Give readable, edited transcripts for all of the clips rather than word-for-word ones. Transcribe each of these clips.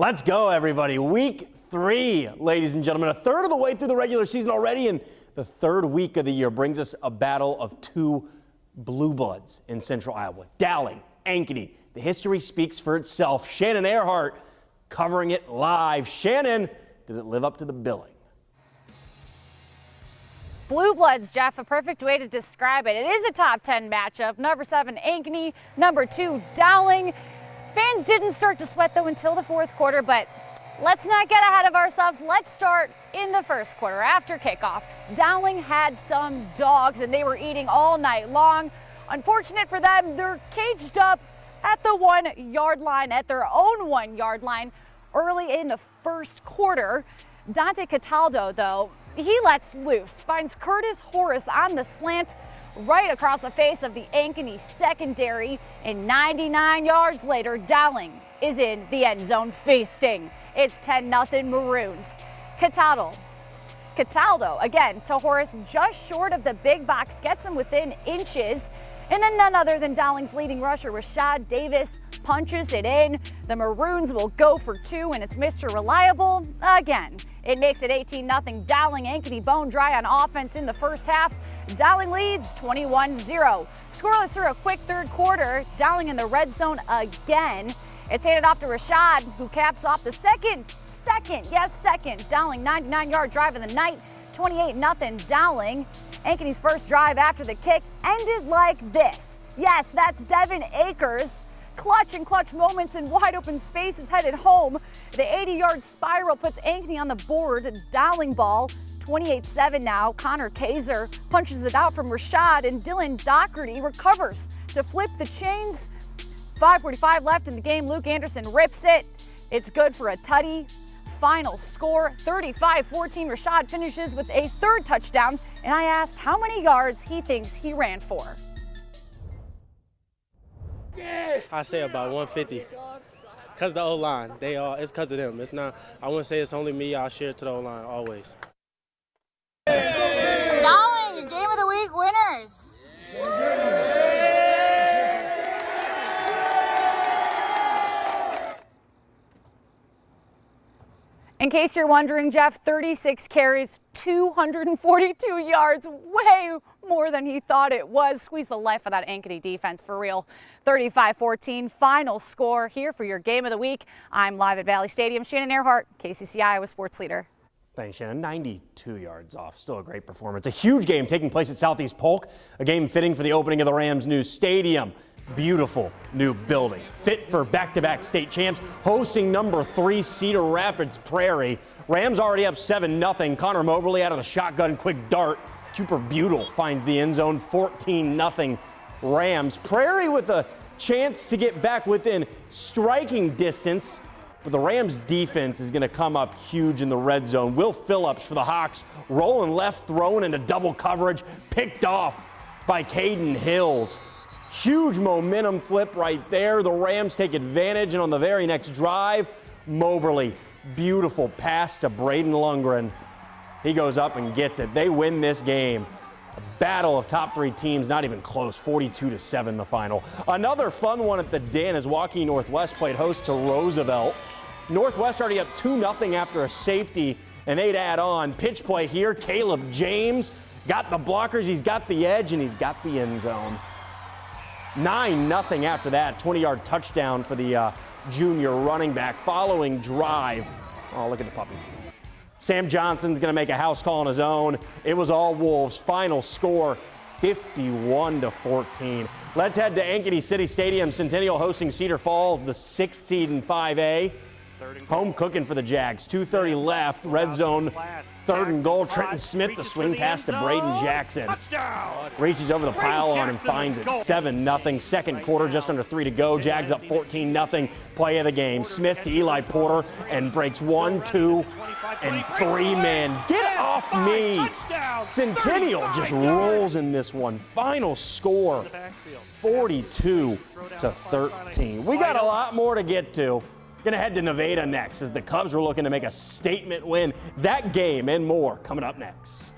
Let's go, everybody. Week 3, ladies and gentlemen. A third of the way through the regular season already, and the third week of the year brings us a battle of two blue bloods in Central Iowa. Dowling, Ankeny. The history speaks for itself. Shannon Earhart covering it live. Shannon, did it live up to the billing? Blue Bloods, Jeff, a perfect way to describe it. It is a top 10 matchup. Number 7, Ankeny. Number 2, Dowling. Fans didn't start to sweat, though, until the fourth quarter, but let's not get ahead of ourselves. Let's start in the first quarter. After kickoff, Dowling had some dogs, and they were eating all night long. Unfortunate for them, they're caged up at the 1 yard line, at their own 1 yard line, early in the first quarter. Dante Cataldo, though, he lets loose, finds Curtis Horace on the slant right across the face of the Ankeny secondary, and 99 yards later, Dowling is in the end zone feasting. It's 10-0 Maroons. Cataldo again to Horace, just short of the big box, gets him within inches. And then none other than Dowling's leading rusher, Rashad Davis, punches it in. The Maroons will go for 2, and it's Mr. Reliable again. It makes it 18-0 Dowling. Ankeny bone dry on offense in the first half. Dowling leads 21-0. Scoreless through a quick third quarter. Dowling in the red zone again. It's handed off to Rashad, who caps off the second Dowling 99-yard drive of the night. 28-0 Dowling. Ankeny's first drive after the kick ended like this. Yes, that's Devin Akers. Clutch moments in wide open spaces headed home. The 80-yard spiral puts Ankeny on the board. Dowling ball, 28-7 now. Connor Kaiser punches it out from Rashad, and Dylan Doherty recovers to flip the chains. 5:45 left in the game. Luke Anderson rips it. It's good for a tutty. Final score, 35-14. Rashad finishes with a third touchdown, and I asked how many yards he thinks he ran for. I say about 150. Because the O-line, it's because of them. It's not, I wouldn't say it's only me. I'll share it to the O-line always. Dowling, your game of the week winners. In case you're wondering, Jeff, 36 carries, 242 yards, way more than he thought it was. Squeeze the life of that Ankeny defense for real. 35-14, final score here for your game of the week. I'm live at Valley Stadium. Shannon Earhart, KCCI Iowa Sports Leader. Thanks, Shannon. 92 yards off. Still a great performance. A huge game taking place at Southeast Polk, a game fitting for the opening of the Rams' new stadium. Beautiful new building, fit for back-to-back state champs, hosting number 3 Cedar Rapids Prairie. Rams already up 7-0. Connor Moberly out of the shotgun, quick dart. Cooper Butel finds the end zone, 14-0 Rams. Prairie with a chance to get back within striking distance, but the Rams defense is going to come up huge in the red zone. Will Phillips for the Hawks, rolling left, thrown into double coverage, picked off by Caden Hills. Huge momentum flip right there. The Rams take advantage, and on the very next drive, Moberly, beautiful pass to Braden Lundgren. He goes up and gets it. They win this game. A battle of top 3 teams, not even close, 42-7 the final. Another fun one at the Den as Waukee Northwest played host to Roosevelt. Northwest already up 2-0 after a safety, and they'd add on. Pitch play here, Caleb James got the blockers, he's got the edge, and he's got the end zone. 9-0 after that, 20-yard touchdown for the junior running back. Following drive, oh, look at the puppy. Sam Johnson's going to make a house call on his own. It was all Wolves. Final score, 51-14. Let's head to Ankeny City Stadium. Centennial hosting Cedar Falls, the 6th seed in 5A. Home cooking for the Jags. 2:30 left. Red zone. 3rd and goal. Trenton Smith, the swing pass to Braden Jackson. Reaches over the pylon and finds it. 7-0. Second quarter, just under 3 to go. Jags up 14-0. Play of the game. Smith to Eli Porter and breaks 1, 2, and 3 men. Get off me. Centennial just rolls in this one. Final score, 42-13. We got a lot more to get to. Going to head to Nevada next as the Cubs are looking to make a statement win. That game and more coming up next.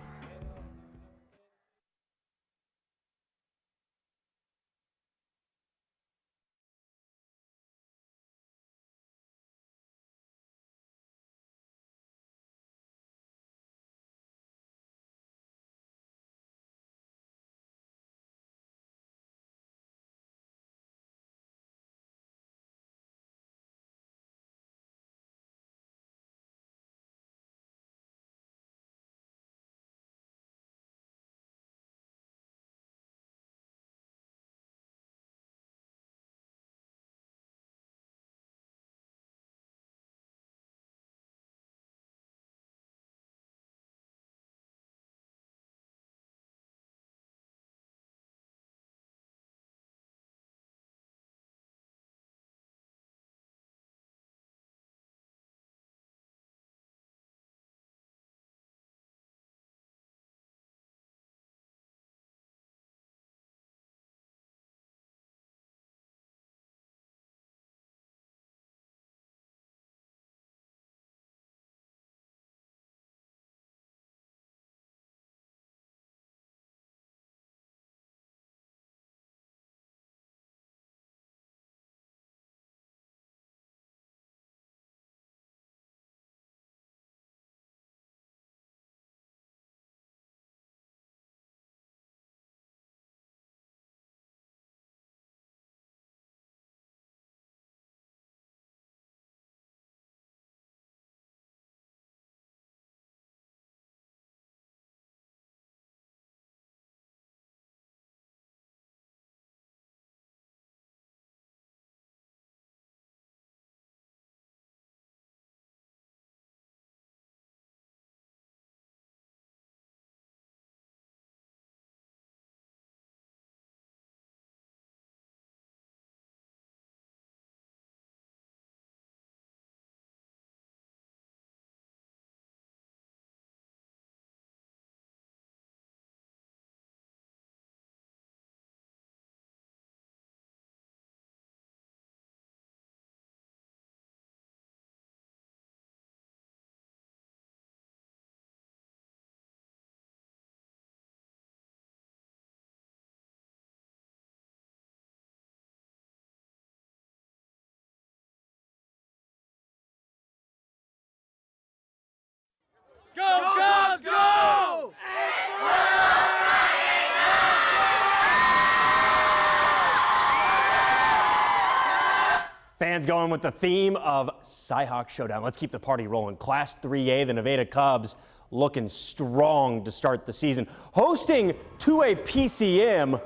Fans going with the theme of Cy-Hawk Showdown. Let's keep the party rolling. Class 3A, the Nevada Cubs looking strong to start the season. Hosting 2A PCM,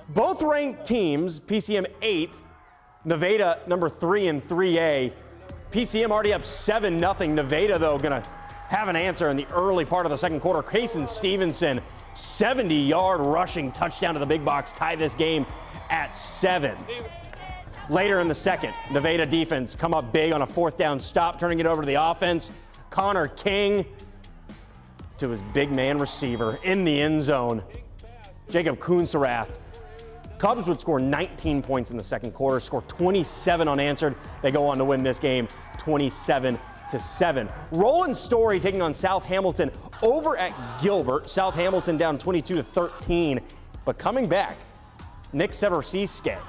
both ranked teams, PCM 8th, Nevada number 3 in 3A. PCM already up 7-0. Nevada, though, going to have an answer in the early part of the second quarter. Kason Stevenson, 70-yard rushing touchdown to the big box, tie this game at 7. Later in the second, Nevada defense come up big on a 4th down stop, turning it over to the offense. Connor King to his big man receiver in the end zone. Jacob Kunsarath. Cubs would score 19 points in the second quarter, score 27 unanswered. They go on to win this game 27-7. Roland Story taking on South Hamilton over at Gilbert. South Hamilton down 22-13, but coming back, Nick Seversiske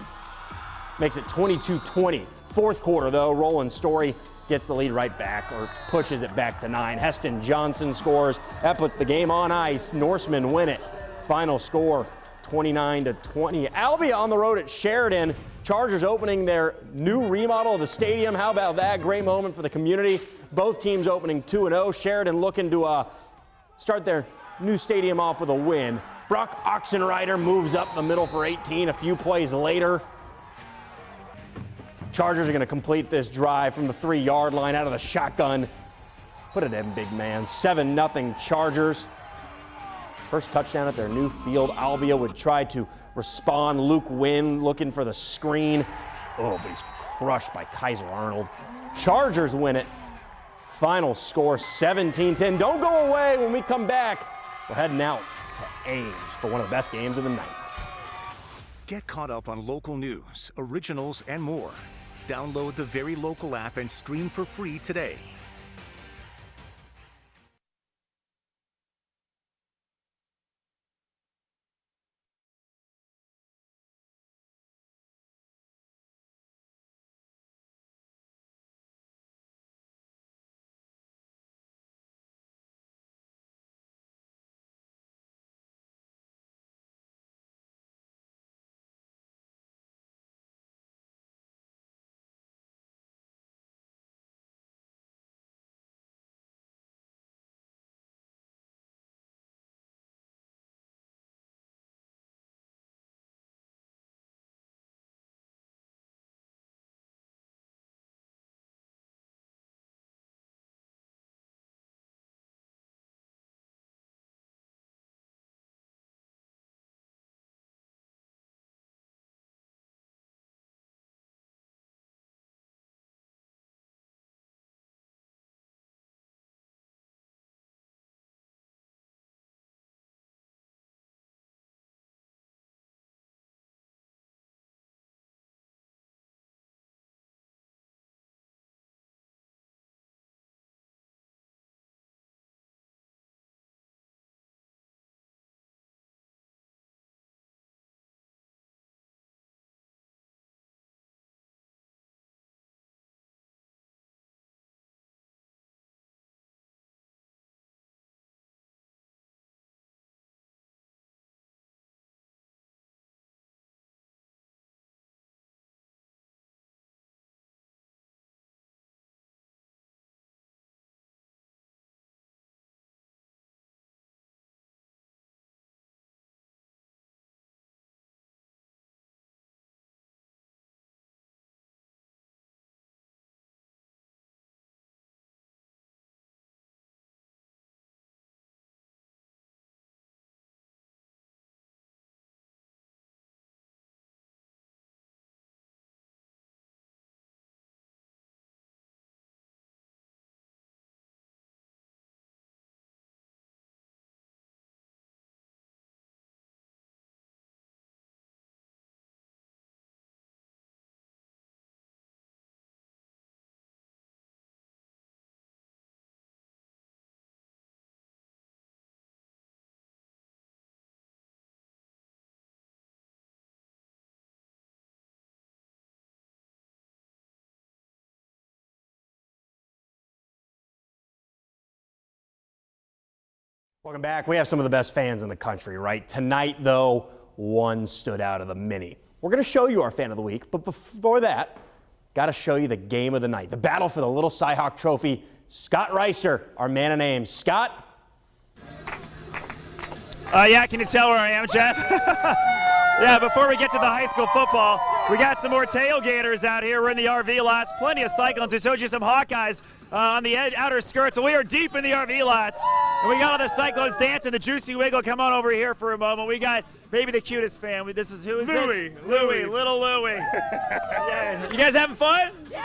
makes it 22-20. Fourth quarter, though, Roland Story gets the lead right back, or pushes it back to 9. Heston Johnson scores. That puts the game on ice. Norsemen win it. Final score, 29-20. Albia on the road at Sheridan. Chargers opening their new remodel of the stadium. How about that? Great moment for the community. Both teams opening 2-0. Sheridan looking to start their new stadium off with a win. Brock Oxenrider moves up the middle for 18 a few plays later. Chargers are going to complete this drive from the 3-yard line out of the shotgun. Put it in, big man. 7-0 Chargers. First touchdown at their new field. Albia would try to respond. Luke Wynn looking for the screen. Oh, but he's crushed by Kaiser Arnold. Chargers win it. Final score 17-10. Don't go away. When we come back, we're heading out to Ames for one of the best games of the night. Get caught up on local news, originals, and more. Download the Very Local app and stream for free today. Welcome back. We have some of the best fans in the country, right? Tonight, though, one stood out of the many. We're going to show you our fan of the week, but before that, got to show you the game of the night, the battle for the Little Cyhawk Trophy. Scott Reister, our man of Ames. Scott? Yeah, can you tell where I am, Jeff? Yeah, before we get to the high school football, we got some more tailgaters out here. We're in the RV lots, plenty of cyclones. We showed you some Hawkeyes on the outer skirts. So we are deep in the RV lots, and we got all the Cyclones dancing. The Juicy Wiggle, come on over here for a moment. We got maybe the cutest fan. This is who is Louie. this? Louie, little Louie. Yeah. You guys having fun? Yeah!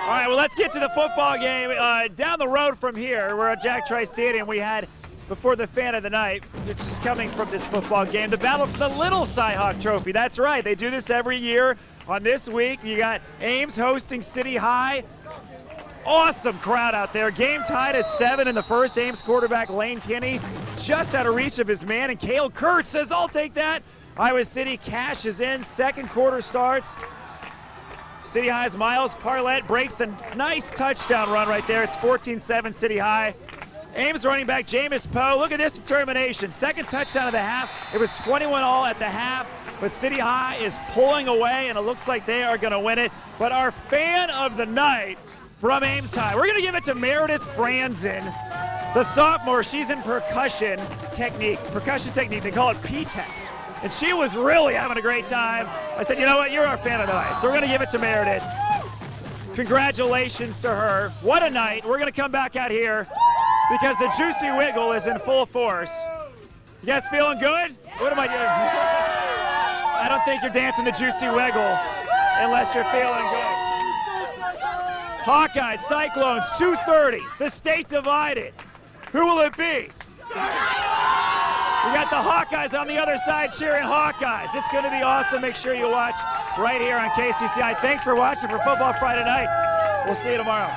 All right, well, let's get to the football game. Down the road from here, we're at Jack Trice Stadium. We had, before the fan of the night, which is coming from this football game, the battle for the Little Cyhawk Trophy. That's right, they do this every year. On this week, you got Ames hosting City High. Awesome crowd out there. Game tied at 7 in the first. Ames quarterback Lane Kinney just out of reach of his man, and Cale Kurtz says, I'll take that. Iowa City cashes in. Second quarter starts. City High's Miles Parlett breaks the nice touchdown run right there. It's 14-7 City High. Ames running back Jameis Poe. Look at this determination. Second touchdown of the half. It was 21-all at the half, but City High is pulling away, and it looks like they are going to win it. But our fan of the night from Ames High, we're going to give it to Meredith Franzen, the sophomore. She's in percussion technique. They call it P-Tech. And she was really having a great time. I said, you know what, you're our fan of the night. So we're going to give it to Meredith. Congratulations to her. What a night. We're going to come back out here because the Juicy Wiggle is in full force. You guys feeling good? What am I doing? I don't think you're dancing the Juicy Wiggle unless you're feeling good. Hawkeyes, Cyclones, 2:30. The state divided. Who will it be? We got the Hawkeyes on the other side cheering Hawkeyes. It's going to be awesome. Make sure you watch right here on KCCI. Thanks for watching for Football Friday Night. We'll see you tomorrow.